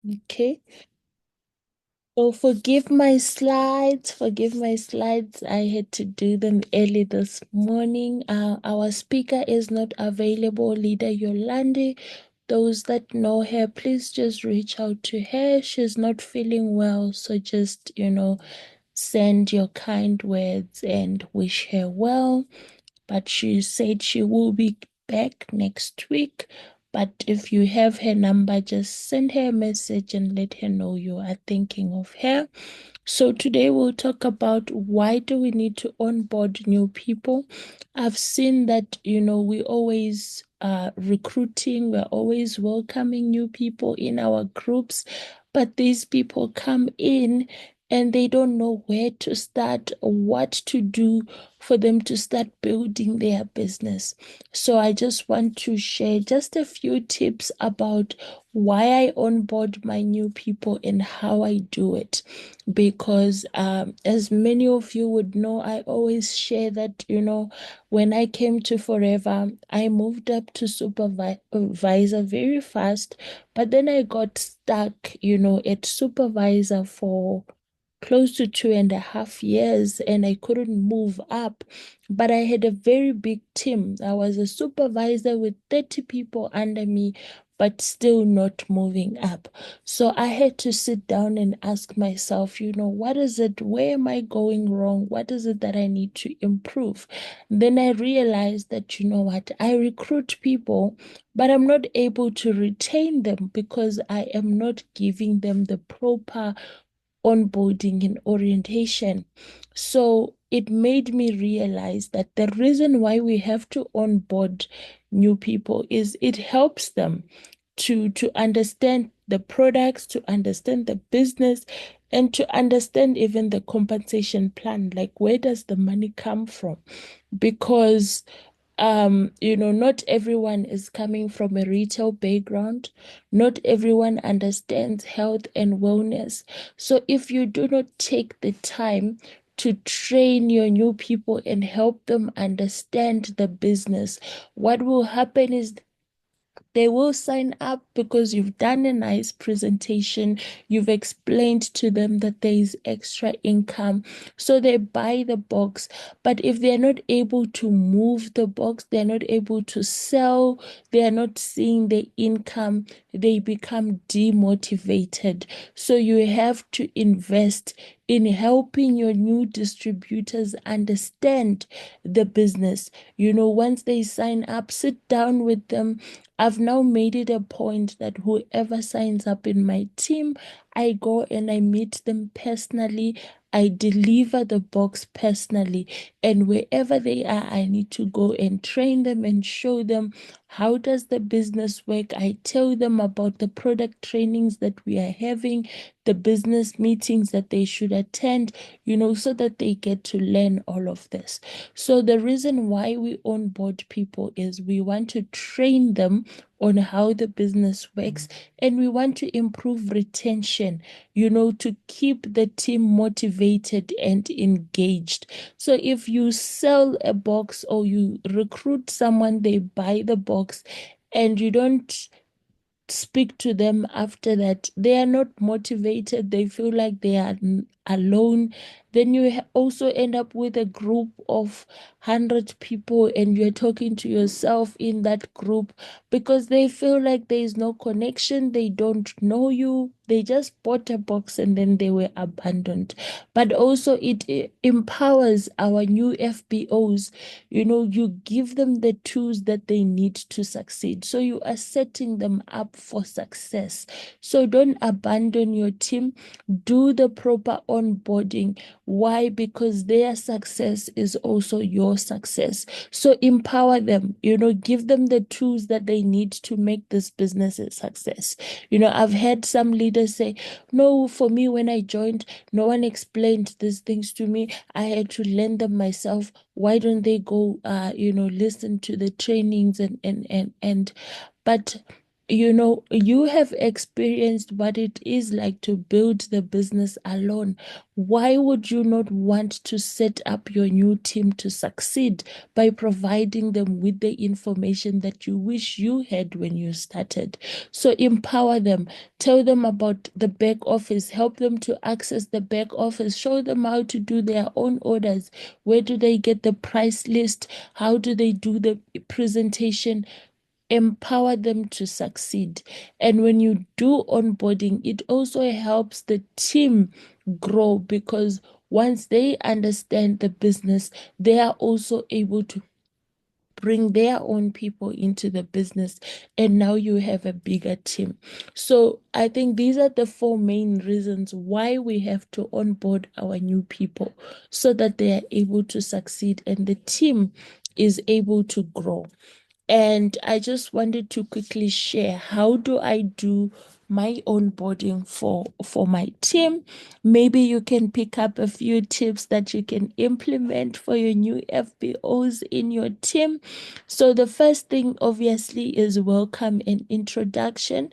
Okay. So forgive my slides. I had to do them early this morning. Our speaker is not available, Leader Yolande. Those that know her, please just reach out to her. She's not feeling well, so just, send your kind words and wish her well. But she said she will be back next week. But if you have her number, just send her a message and let her know you are thinking of her. So today we'll talk about why do we need to onboard new people. I've seen that, we always recruiting, we're always welcoming new people in our groups, but these people come in and they don't know where to start or what to do for them to start building their business. So I just want to share just a few tips about why I onboard my new people and how I do it. Because as many of you would know, I always share that, when I came to Forever, I moved up to supervisor very fast, but then I got stuck, at supervisor for close to 2.5 years and I couldn't move up. But I had a very big team. I was a supervisor with 30 people under me, but still not moving up. So I had to sit down and ask myself, what is it? Where am I going wrong? What is it that I need to improve? Then I realized that, what? I recruit people, but I'm not able to retain them because I am not giving them the proper onboarding and orientation. So it made me realize that the reason why we have to onboard new people is it helps them to understand the products, to understand the business, and to understand even the compensation plan. Like, where does the money come from? Because not everyone is coming from a retail background. Not everyone understands health and wellness. So if you do not take the time to train your new people and help them understand the business, what will happen is they will sign up because you've done a nice presentation. You've explained to them that there is extra income. So they buy the box. But if they're not able to move the box, they're not able to sell, they are not seeing the income, they become demotivated. So you have to invest in helping your new distributors understand the business. Once they sign up, sit down with them. I've now made it a point that whoever signs up in my team, I go and I meet them personally. I deliver the box personally. And wherever they are, I need to go and train them and show them how does the business work. I tell them about the product trainings that we are having, the business meetings that they should attend, so that they get to learn all of this. So the reason why we onboard people is we want to train them on how the business works and we want to improve retention, to keep the team motivated and engaged. So if you sell a box or you recruit someone, they buy the box and you don't speak to them after that, they are not motivated, they feel like they are alone, then you also end up with a group of 100 people and you're talking to yourself in that group because they feel like there is no connection, they don't know you, they just bought a box and then they were abandoned. But also it empowers our new FBOs. You give them the tools that they need to succeed. So you are setting them up for success. So don't abandon your team. Do the proper onboarding. Why? Because their success is also your success. So empower them, give them the tools that they need to make this business a success. I've had some leaders say, no, for me, when I joined, no one explained these things to me. I had to learn them myself. Why don't they go listen to the trainings and but you have experienced what it is like to build the business alone. Why would you not want to set up your new team to succeed by providing them with the information that you wish you had when you started? So empower them, tell them about the back office, help them to access the back office, show them how to do their own orders. Where do they get the price list? How do they do the presentation? Empower them to succeed. And when you do onboarding, it also helps the team grow, because once they understand the business, they are also able to bring their own people into the business, and now you have a bigger team. So I think these are the four main reasons why we have to onboard our new people, so that they are able to succeed and the team is able to grow. And I just wanted to quickly share, how do I do my onboarding for my team? Maybe you can pick up a few tips that you can implement for your new FBOs in your team. So the first thing obviously is welcome and introduction.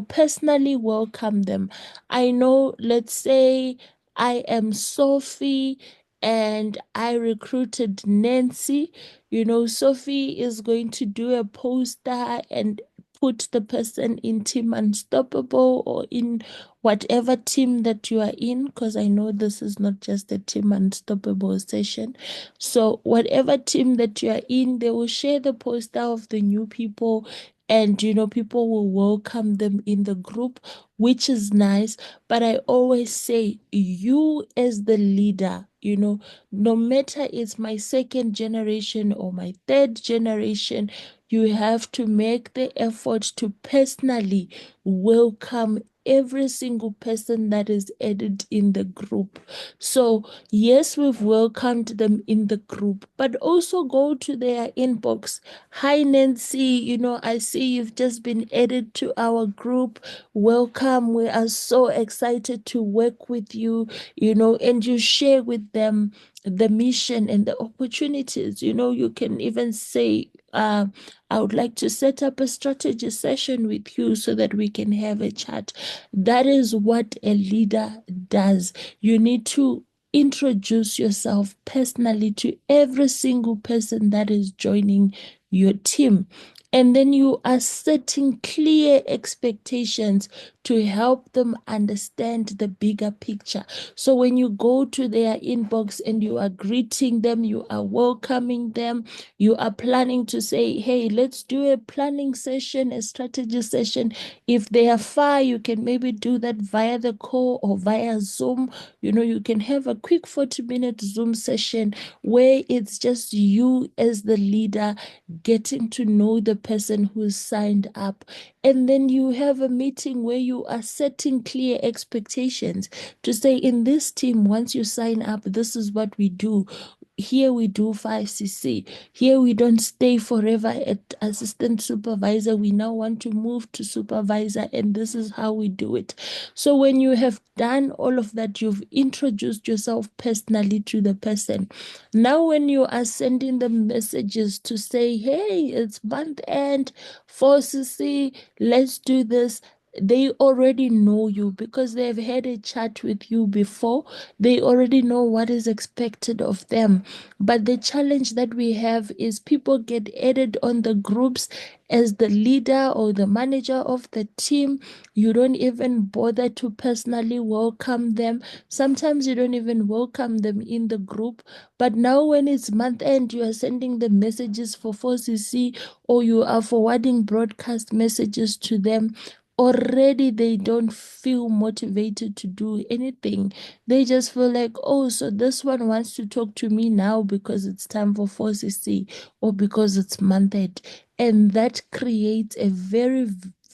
Personally welcome them. I know, let's say I am Sophie and I recruited Nancy. Sophie is going to do a poster and put the person in Team Unstoppable or in whatever team that you are in, because I know this is not just a Team Unstoppable session. So, whatever team that you are in, they will share the poster of the new people, and people will welcome them in the group, which is nice. But I always say, you as the leader, no matter it's my second generation or my third generation, you have to make the effort to personally welcome every single person that is added in the group. So, yes, we've welcomed them in the group, but also go to their inbox. Hi, Nancy, I see you've just been added to our group. Welcome. We are so excited to work with you, and you share with them the mission and the opportunities. You can even say, I would like to set up a strategy session with you so that we can have a chat. That is what a leader does. You need to introduce yourself personally to every single person that is joining your team. And then you are setting clear expectations to help them understand the bigger picture. So when you go to their inbox and you are greeting them, you are welcoming them, you are planning to say, hey, let's do a planning session, a strategy session. If they are far, you can maybe do that via the call or via Zoom. You can have a quick 40-minute Zoom session where it's just you as the leader getting to know the person who's signed up. And then you have a meeting where you are setting clear expectations to say, in this team, once you sign up, this is what we do. Here we do 5cc. Here we don't stay forever at assistant supervisor. We now want to move to supervisor, and this is how we do it. So when you have done all of that, you've introduced yourself personally to the person. Now when you are sending them messages to say, hey, it's month end, 4cc, let's do this, they already know you because they've had a chat with you before. They already know what is expected of them. But the challenge that we have is people get added on the groups as the leader or the manager of the team. You don't even bother to personally welcome them. Sometimes you don't even welcome them in the group. But now when it's month end, you are sending the messages for 4cc, or you are forwarding broadcast messages to them. Already they don't feel motivated to do anything. They just feel like, oh, so this one wants to talk to me now because it's time for 4cc or because it's month end. And that creates a very,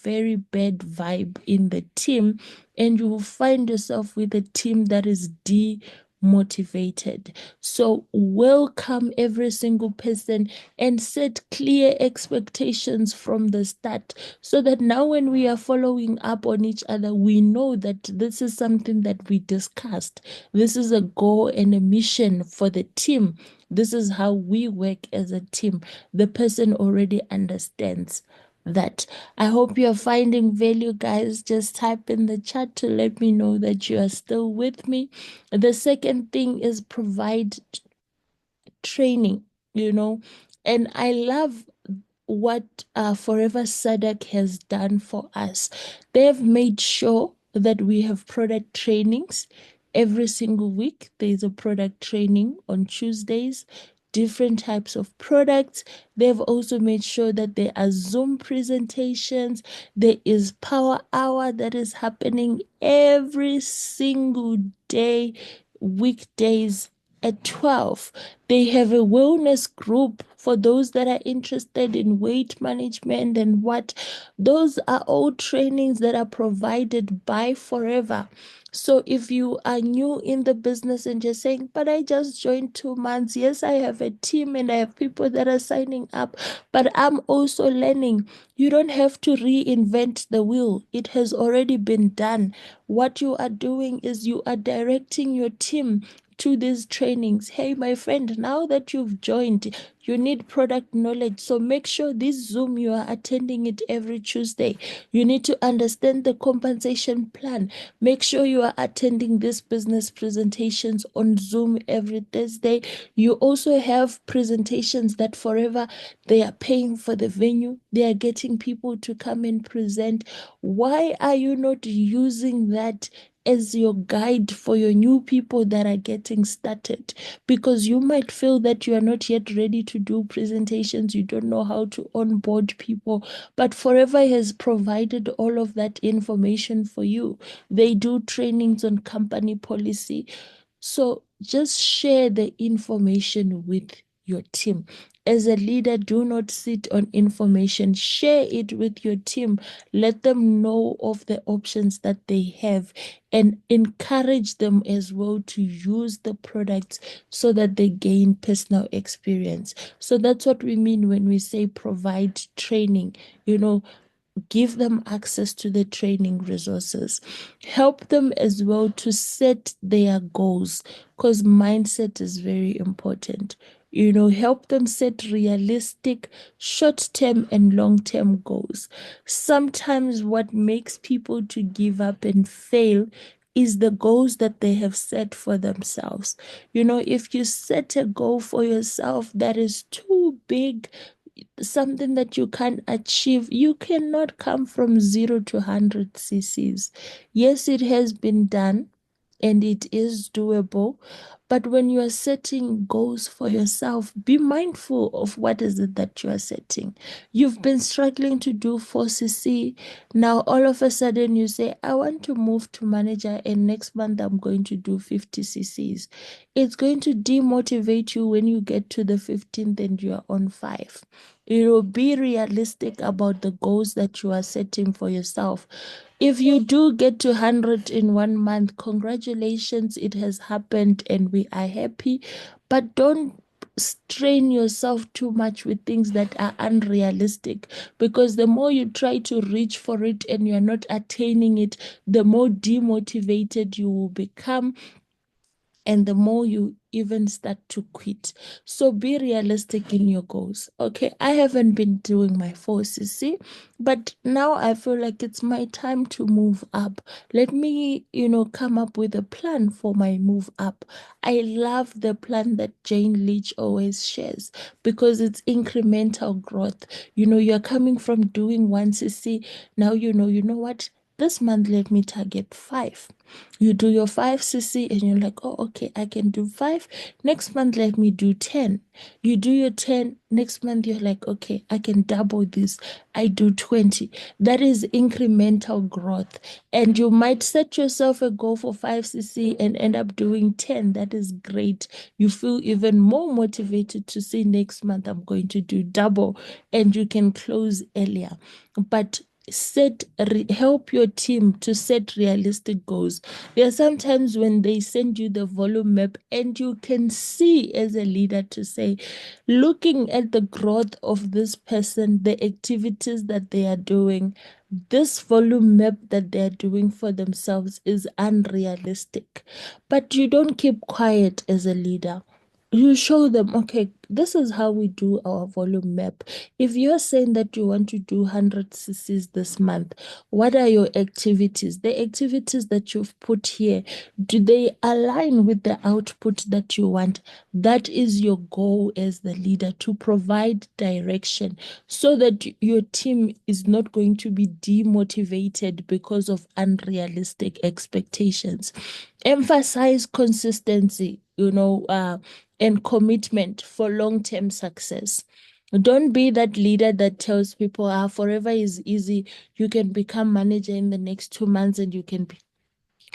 very bad vibe in the team. And you will find yourself with a team that is demotivated. So welcome every single person and set clear expectations from the start, so that now when we are following up on each other, we know that this is something that we discussed. This is a goal and a mission for the team. This is how we work as a team. The person already understands. that. I hope you're finding value, guys. Just type in the chat to let me know that you are still with me. The second thing is provide training, and I love what Forever Sadak has done for us. They have made sure that we have product trainings every single week. There's a product training on Tuesdays, different types of products. They've also made sure that there are Zoom presentations. There is Power Hour that is happening every single day, weekdays at 12. They have a wellness group for those that are interested in weight management and what. Those are all trainings that are provided by Forever. So if you are new in the business and just saying, but I just joined 2 months, yes, I have a team and I have people that are signing up, but I'm also learning. You don't have to reinvent the wheel. It has already been done. What you are doing is you are directing your team to these trainings. Hey, my friend, now that you've joined, you need product knowledge. So make sure this Zoom, you are attending it every Tuesday. You need to understand the compensation plan. Make sure you are attending these business presentations on Zoom every Thursday. You also have presentations that Forever, they are paying for the venue. They are getting people to come and present. Why are you not using that as your guide for your new people that are getting started? Because you might feel that you are not yet ready to do presentations, you don't know how to onboard people, but Forever has provided all of that information for you. They do trainings on company policy. So just share the information with your team. As a leader, do not sit on information. Share it with your team. Let them know of the options that they have and encourage them as well to use the products so that they gain personal experience. So that's what we mean when we say provide training. Give them access to the training resources. Help them as well to set their goals, because mindset is very important. Help them set realistic short-term and long-term goals. Sometimes what makes people to give up and fail is the goals that they have set for themselves. If you set a goal for yourself that is too big, something that you can achieve, you cannot come from 0 to 100 cc's. Yes, it has been done and it is doable. But when you are setting goals for yourself, be mindful of what is it that you are setting. You've been struggling to do 4cc. Now, all of a sudden, you say, I want to move to manager, and next month I'm going to do 50 cc's. It's going to demotivate you when you get to the 15th and you are on 5. Be realistic about the goals that you are setting for yourself. If you do get to 100 in 1 month, congratulations, it has happened and we are happy. But don't strain yourself too much with things that are unrealistic, because the more you try to reach for it and you're not attaining it, the more demotivated you will become and the more you even start to quit. So be realistic in your goals. Okay, I haven't been doing my 4cc, but now I feel like it's my time to move up. Let me, come up with a plan for my move up. I love the plan that Jane Leach always shares, because it's incremental growth. You're coming from doing 1cc. Now you know what? This month, let me target 5. You do your 5cc and you're like, oh, okay, I can do 5. Next month, let me do 10. You do your 10. Next month, you're like, okay, I can double this. I do 20. That is incremental growth. And you might set yourself a goal for 5cc and end up doing 10. That is great. You feel even more motivated to say, next month, I'm going to do double, and you can close earlier. But help your team to set realistic goals. There are sometimes when they send you the volume map and you can see as a leader to say, looking at the growth of this person, the activities that they are doing, this volume map that they're doing for themselves is unrealistic. But you don't keep quiet as a leader. You show them, okay, this is how we do our volume map. If you're saying that you want to do 100 cc's this month, what are your activities? The activities that you've put here, do they align with the output that you want? That is your goal as the leader, to provide direction so that your team is not going to be demotivated because of unrealistic expectations. Emphasize consistency, and commitment for long-term success. Don't be that leader that tells people, forever is easy. You can become manager in the next 2 months and you can be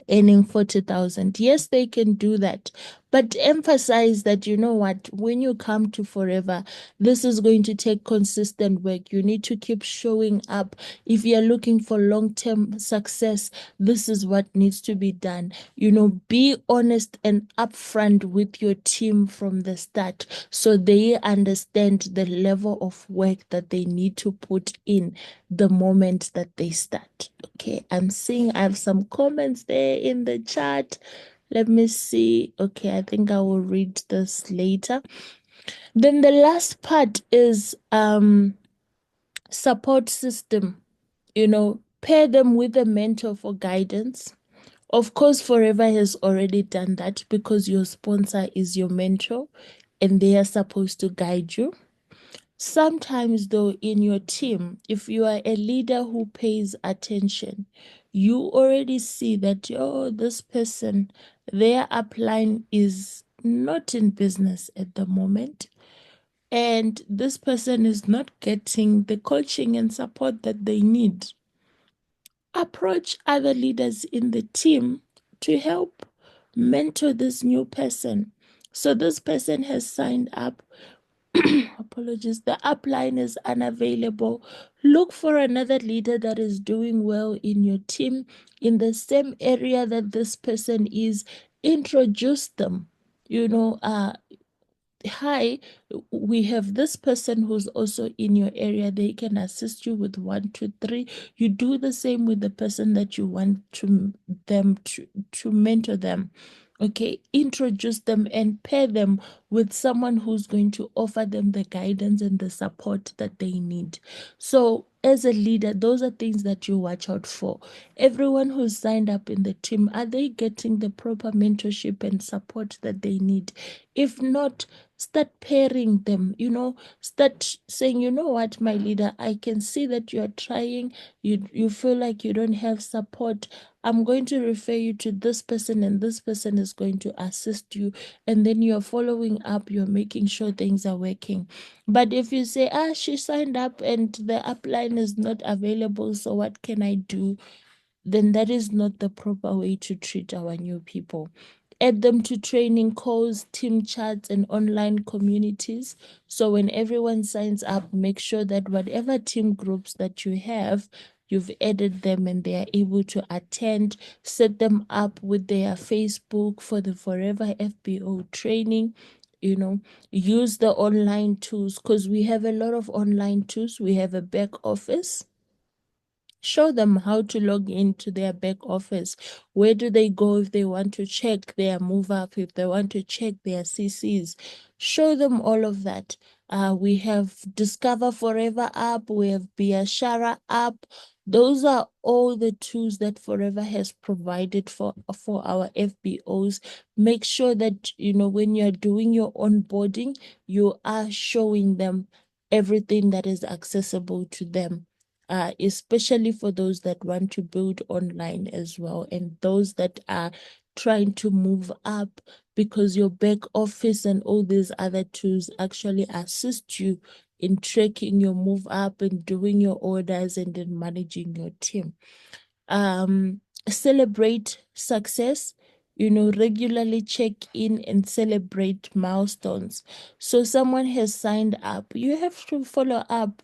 earning 40,000. Yes, they can do that. But emphasize that, you know what, when you come to forever, this is going to take consistent work. You need to keep showing up. If you're looking for long-term success, this is what needs to be done. Be honest and upfront with your team from the start so they understand the level of work that they need to put in the moment that they start. Okay, I'm seeing I have some comments there in the chat. Let me see. Okay, I think I will read this later. Then the last part is support system. Pair them with a mentor for guidance. Of course, Forever has already done that because your sponsor is your mentor and they are supposed to guide you. Sometimes, though, in your team, if you are a leader who pays attention, you already see that, this person, their upline is not in business at the moment. And this person is not getting the coaching and support that they need. Approach other leaders in the team to help mentor this new person. So this person has signed up. Apologies, the upline is unavailable. Look for another leader that is doing well in your team in the same area that this person is. Introduce them. Hi, we have this person who's also in your area. They can assist you with 1, 2, 3. You do the same with the person that you want to mentor them. Okay, introduce them and pair them with someone who's going to offer them the guidance and the support that they need. So, as a leader, those are things that you watch out for. Everyone who's signed up in the team, are they getting the proper mentorship and support that they need? If not, start pairing them, start saying, you know what, my leader, I can see that you are trying, you feel like you don't have support. I'm going to refer you to this person and this person is going to assist you. And then you're following up, you're making sure things are working. But if you say, she signed up and the upline is not available, so what can I do? Then that is not the proper way to treat our new people. Add them to training calls, team chats, and online communities. So when everyone signs up, make sure that whatever team groups that you have, you've added them and they are able to attend. Set them up with their Facebook for the Forever FBO training. Use the online tools because we have a lot of online tools. We have a back office. Show them how to log into their back office. Where do they go if they want to check their move up, if they want to check their CCs? Show them all of that. We have Discover Forever app, we have Biashara app. Those are all the tools that Forever has provided for our FBOs. Make sure that, when you're doing your onboarding, you are showing them everything that is accessible to them. Especially for those that want to build online as well and those that are trying to move up, because your back office and all these other tools actually assist you in tracking your move up and doing your orders and then managing your team. Celebrate success, regularly check in and celebrate milestones. So someone has signed up, you have to follow up.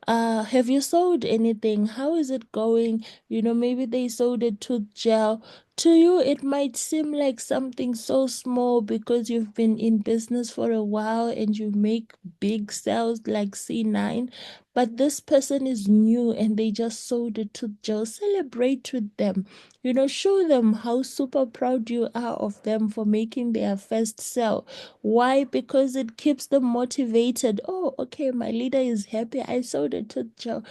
Have you sold anything? How is it going? Maybe they sold a tooth gel. To you, it might seem like something so small because you've been in business for a while and you make big sales like C9, but this person is new and they just sold it to Joe. Celebrate with them. Show them how super proud you are of them for making their first sale. Why? Because it keeps them motivated. Oh, okay, my leader is happy. I sold it to Joe.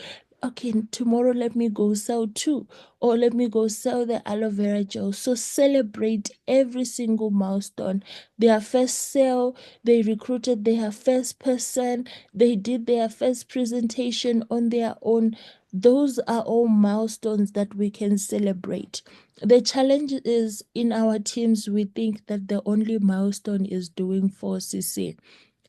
Okay, tomorrow let me go sell too, or let me go sell the aloe vera gel. So celebrate every single milestone. Their first sale, they recruited their first person, they did their first presentation on their own. Those are all milestones that we can celebrate. The challenge is in our teams, we think that the only milestone is doing 4CC.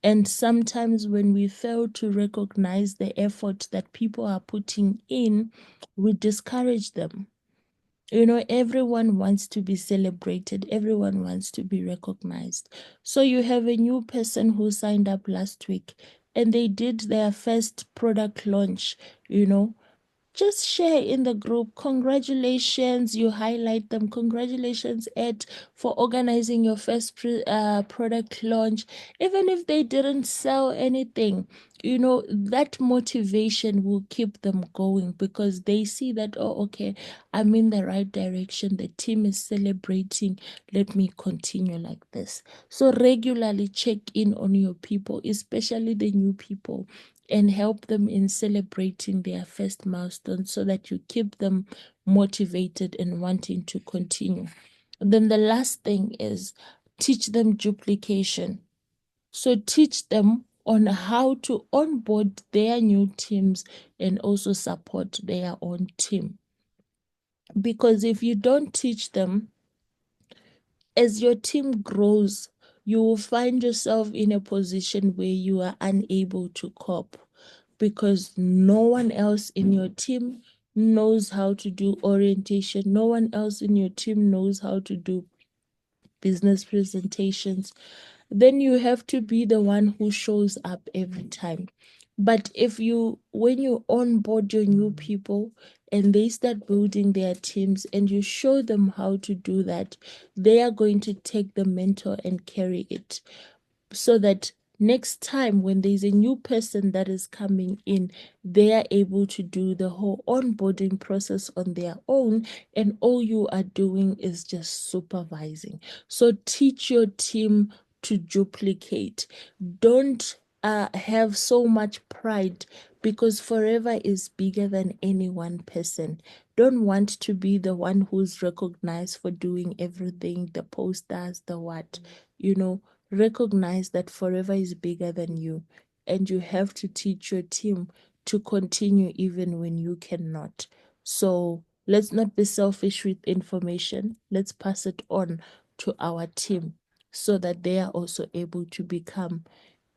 And sometimes when we fail to recognize the effort that people are putting in, we discourage them. Everyone wants to be celebrated, everyone wants to be recognized. So you have a new person who signed up last week and they did their first product launch, you know, just share in the group. Congratulations, you highlight them. Congratulations, Ed, for organizing your first product launch. Even if they didn't sell anything, that motivation will keep them going because they see that, oh, okay, I'm in the right direction. The team is celebrating. Let me continue like this. So regularly check in on your people, especially the new people, and help them in celebrating their first milestone so that you keep them motivated and wanting to continue. And then the last thing is teach them duplication. So teach them on how to onboard their new teams and also support their own team. Because if you don't teach them, as your team grows, you will find yourself in a position where you are unable to cope because no one else in your team knows how to do orientation. No one else in your team knows how to do business presentations. Then you have to be the one who shows up every time. But when you onboard your new people and they start building their teams and you show them how to do that, they are going to take the mentor and carry it so that next time when there's a new person that is coming in, they are able to do the whole onboarding process on their own, and all you are doing is just supervising. So teach your team to duplicate. Don't have so much pride because forever is bigger than any one person. Don't want to be the one who's recognized for doing everything, the posters, the what, recognize that forever is bigger than you, and you have to teach your team to continue even when you cannot. So let's not be selfish with information. Let's pass it on to our team so that they are also able to become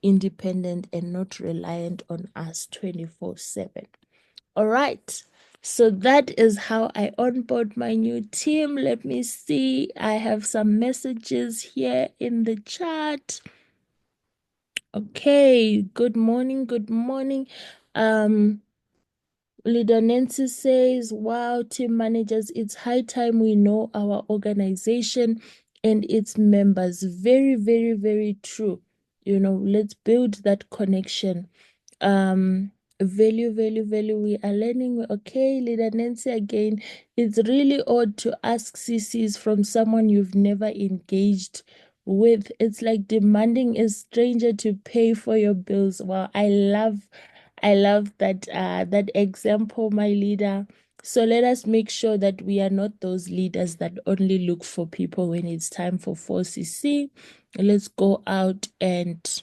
independent and not reliant on us 24/7. All right. So that is how I onboard my new team. Let me see. I have some messages here in the chat. Okay. Good morning. Good morning. Leader Nancy says, wow, team managers, it's high time we know our organization and its members. Very, very, very true. Let's build that connection. Value, we are learning. Okay, Leader Nancy, again, it's really odd to ask CCs from someone you've never engaged with. It's like demanding a stranger to pay for your bills. Wow, I love that example, my leader. So let us make sure that we are not those leaders that only look for people when it's time for 4CC. Let's go out and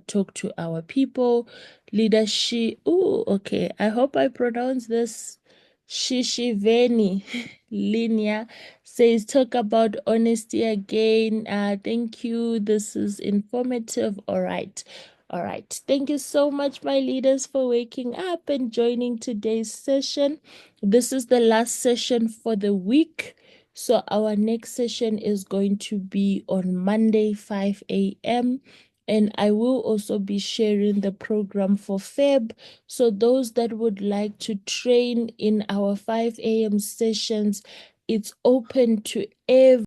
talk to our people. Leadership. Oh, okay. I hope I pronounce this. Shishiveni Linear says, talk about honesty again. Thank you. This is informative. All right. All right. Thank you so much, my leaders, for waking up and joining today's session. This is the last session for the week. So our next session is going to be on Monday, 5 a.m. And I will also be sharing the program for Feb. So those that would like to train in our 5 a.m. sessions, it's open to every